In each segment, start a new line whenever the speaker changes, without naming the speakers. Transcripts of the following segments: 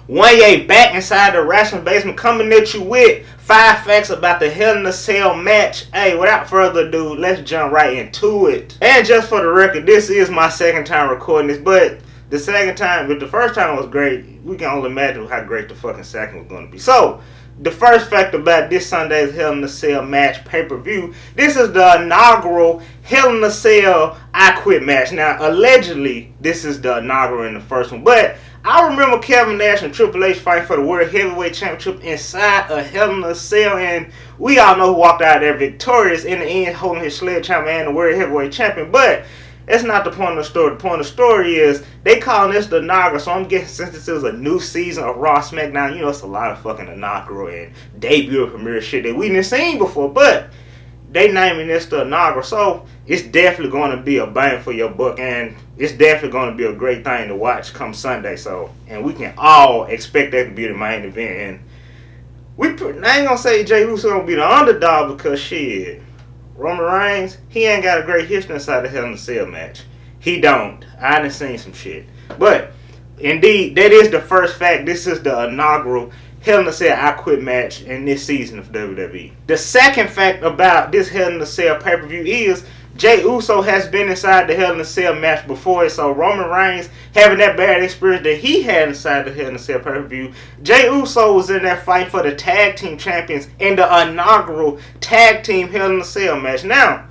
Wanya back inside the wrestling basement, coming at you with 5 facts about the Hell in a Cell match. Hey, without further ado, let's jump right into it. And just for the record, this is my second time recording this, but the first time was great. We can only imagine how great the fucking second was going to be. So, the first fact about this Sunday's Hell in a Cell match pay-per-view, this is the inaugural Hell in a Cell I Quit match. Now, allegedly, this is the inaugural in the first one, but I remember Kevin Nash and Triple H fighting for the World Heavyweight Championship inside a Hell in a Cell, and we all know who walked out there victorious in the end, holding his sledgehammer and the World Heavyweight Champion, but that's not the point of the story. The point of the story is they calling this the inaugural, so I'm guessing since this is a new season of Raw SmackDown, you know, it's a lot of fucking inaugural and debut premiere shit that we didn't seen before, but they naming this the inaugural, so it's definitely going to be a bang for your buck, and it's definitely going to be a great thing to watch come Sunday. So, and we can all expect that to be the main event. And I ain't gonna say Jey Uso gonna be the underdog because shit, Roman Reigns, he ain't got a great history inside the Hell in a Cell match. He don't. I done seen some shit. But, indeed, that is the first fact. This is the inaugural Hell in a Cell I Quit match in this season of WWE. The second fact about this Hell in a Cell pay-per-view is Jey Uso has been inside the Hell in a Cell match before, so Roman Reigns having that bad experience that he had inside the Hell in a Cell pay-per-view, Jey Uso was in there fighting for the tag team champions in the inaugural tag team Hell in a Cell match. Now,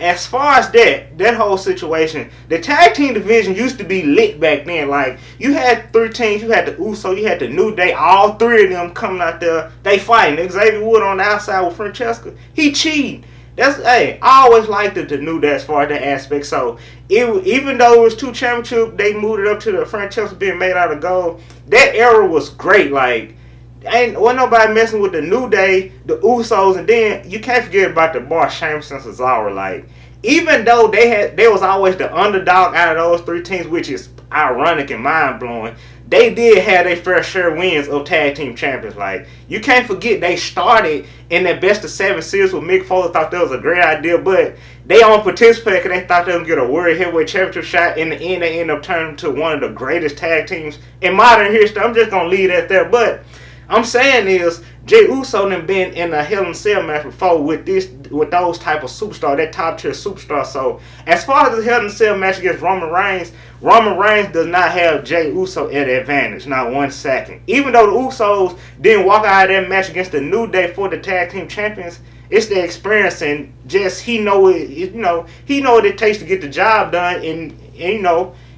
as far as that whole situation, the tag team division used to be lit back then. Like, you had 3 teams, you had the Uso, you had the New Day, all 3 of them coming out there, they fighting. Xavier Woods on the outside with Francesca, he cheating. I always liked the New Day as far as that aspect. So, even though it was 2 championships, they moved it up to the Francesca being made out of gold. That era was great. Like, wasn't nobody messing with the New Day, the Usos, and then you can't forget about the Bar Sheamus and Cesaro. Like, even though they was always the underdog out of those 3 teams, which is ironic and mind blowing, they did have their fair share wins of tag team champions. Like, you can't forget they started in that best of 7 series with Mick Foley. Thought that was a great idea, but they only participated because they thought they would get a World Heavyweight Championship shot. In the end, they ended up turning to one of the greatest tag teams in modern history. I'm just gonna leave that there, but I'm saying is Jey Uso done been in a Hell in a Cell match before with those type of superstars, that top tier superstar. So as far as the Hell in a Cell match against Roman Reigns does not have Jey Uso at advantage, not 1 second. Even though the Usos didn't walk out of that match against the New Day for the tag team champions, it's the experience and just he know what it takes to get the job done, and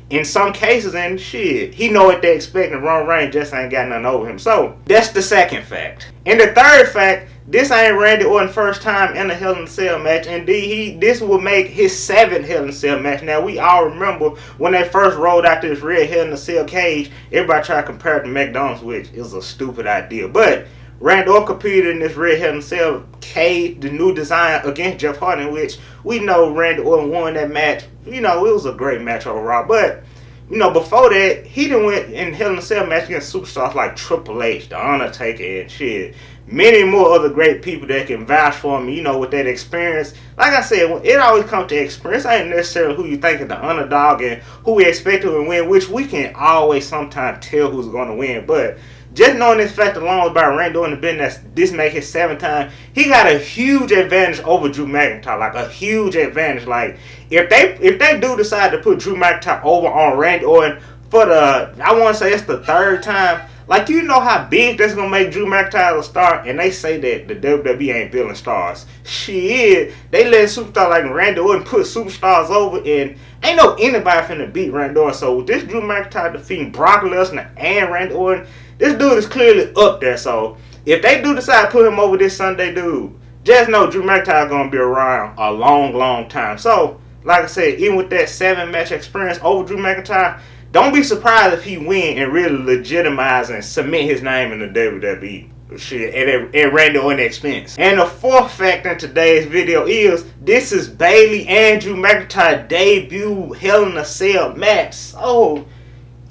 in some cases, and shit, he know what they expect, and Roman Reigns just ain't got nothing over him. So, that's the second fact. And the third fact, this ain't Randy Orton's first time in a Hell in a Cell match. Indeed, this will make his 7th Hell in a Cell match. Now, we all remember when they first rolled out this red Hell in a Cell cage, everybody tried to compare it to McDonald's, which is a stupid idea. But Randy Orton competed in this red Hell in a Cell cage, the new design, against Jeff Hardy, which we know Randy Orton won that match. It was a great match overall. But, before that, he done went in Hell in a Cell match against superstars like Triple H, The Undertaker, and shit. Many more other great people that can vouch for him, with that experience. Like I said, it always comes to experience. It ain't necessarily who you think is the underdog and who we expect to win, which we can always sometimes tell who's going to win. But just knowing this fact alone about Randy Orton being this make his 7th time, he got a huge advantage over Drew McIntyre. Like, a huge advantage. Like, if they do decide to put Drew McIntyre over on Randy Orton for I want to say it's the 3rd time, like, you know how big that's going to make Drew McIntyre a star, and they say that the WWE ain't building stars. Shit, they let superstars like Randy Orton put superstars over, and ain't no anybody finna beat Randy Orton. So with this Drew McIntyre defeating Brock Lesnar and Randy Orton, this dude is clearly up there. So if they do decide to put him over this Sunday, dude, just know Drew McIntyre gonna be around a long, long time. So, like I said, even with that 7-match experience over Drew McIntyre, don't be surprised if he win and really legitimize and cement his name in the WWE. Shit, at Randy Orton's expense. And the 4th fact in today's video is this is Bayley and Drew McIntyre debut Hell in a Cell match. So,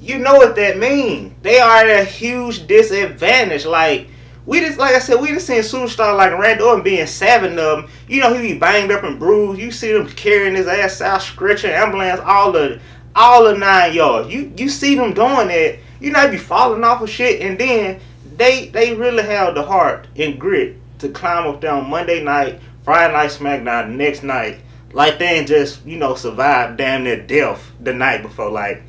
you know what that means. They are at a huge disadvantage. Like I said, we just seen superstars like Randy Orton being 7 of them. He be banged up and bruised. You see them carrying his ass out, stretching, ambulance, all the 9 yards. You see them doing that. they be falling off of shit, and then they really have the heart and grit to climb up there on Monday night, Friday night SmackDown the next night, like they ain't just, survive damn near death the night before. Like,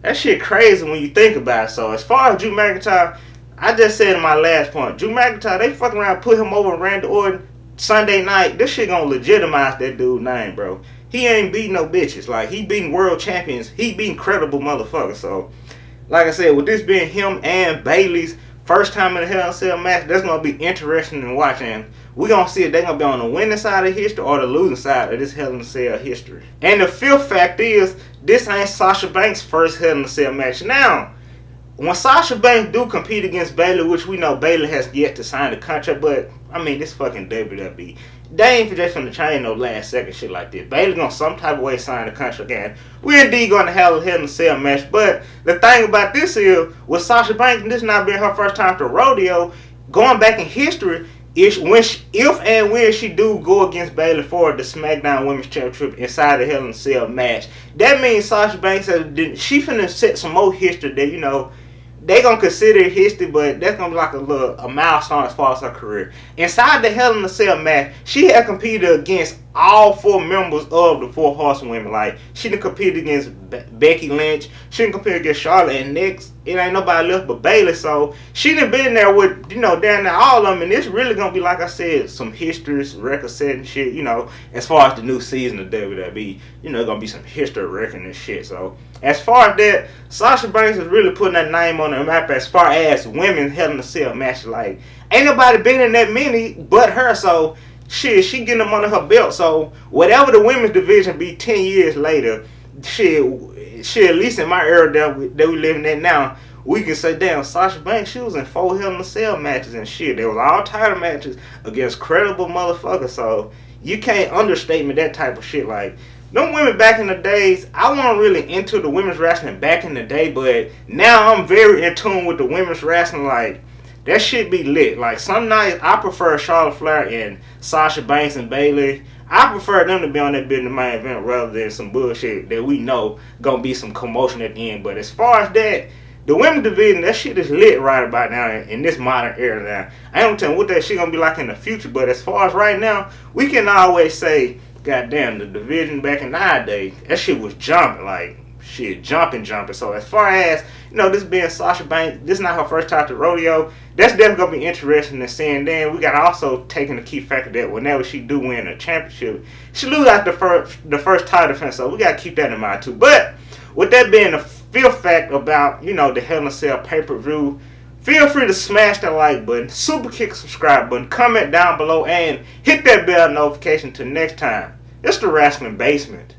that shit crazy when you think about it. So as far as Drew McIntyre, I just said in my last point, Drew McIntyre, they fucking around, put him over Randy Orton Sunday night. This shit gonna legitimize that dude's name, bro. He ain't beating no bitches. Like, he beating world champions. He beating credible motherfuckers. So, like I said, with this being him and Bayley's first time in a Hell in a Cell match, that's gonna be interesting to watch. And we gonna see if they gonna be on the winning side of history or the losing side of this Hell in a Cell history. And the fifth fact is, this ain't Sasha Banks' first Hell in a Cell match. Now, when Sasha Banks do compete against Bayley, which we know Bayley has yet to sign the contract, but I mean, this fucking WWE, they ain't just gonna change no last second shit like this. Bayley gonna some type of way sign the contract, and we indeed gonna have a Hell in a Cell match. But the thing about this is, with Sasha Banks, this not being her first time to rodeo, going back in history, if and when she do go against Bayley for the SmackDown Women's Championship inside the Hell in a Cell match, that means Sasha Banks she finna set some more history that they gonna consider it history, but that's gonna be like a milestone as far as her career. Inside the Hell in a Cell match, she had competed against all 4 members of the 4 Horsewomen. Like, she done competed against Becky Lynch, she done competed against Charlotte, and next, it ain't nobody left but Bayley. So she done been there with, down there all of them, and it's really gonna be, like I said, some history, record setting shit, as far as the new season of WWE, gonna be some history record and shit. So as far as that, Sasha Banks is really putting that name on the map as far as women Hell in a Cell matches. Like, ain't nobody been in that many but her, so shit, she getting them under her belt. So whatever the women's division be 10 years later, shit, at least in my era that we living in now, we can say, damn, Sasha Banks, she was in 4 Hell in a Cell matches and shit. There was all title matches against credible motherfuckers. So you can't understatement that type of shit. Like, them women back in the days, I wasn't really into the women's wrestling back in the day, but now I'm very in tune with the women's wrestling. Like, that shit be lit. Like, some nights I prefer Charlotte Flair and Sasha Banks and Bayley. I prefer them to be on that bit in the main event rather than some bullshit that we know gonna be some commotion at the end. But as far as that, the women's division, that shit is lit right about now in this modern era now. I don't tell you what that shit gonna be like in the future, but as far as right now, we can always say, goddamn, the division back in our day, that shit was jumping, like, shit, jumping. So as far as, this being Sasha Banks, this is not her first time to rodeo, that's definitely going to be interesting to see. And then we got to also take in the key factor that whenever she do win a championship, she lose out the first title defense, so we got to keep that in mind too. But with that being the fifth fact about, the Hell in a Cell pay-per-view, feel free to smash that like button, super kick subscribe button, comment down below, and hit that bell notification. Till next time, it's the Wrestling Basement.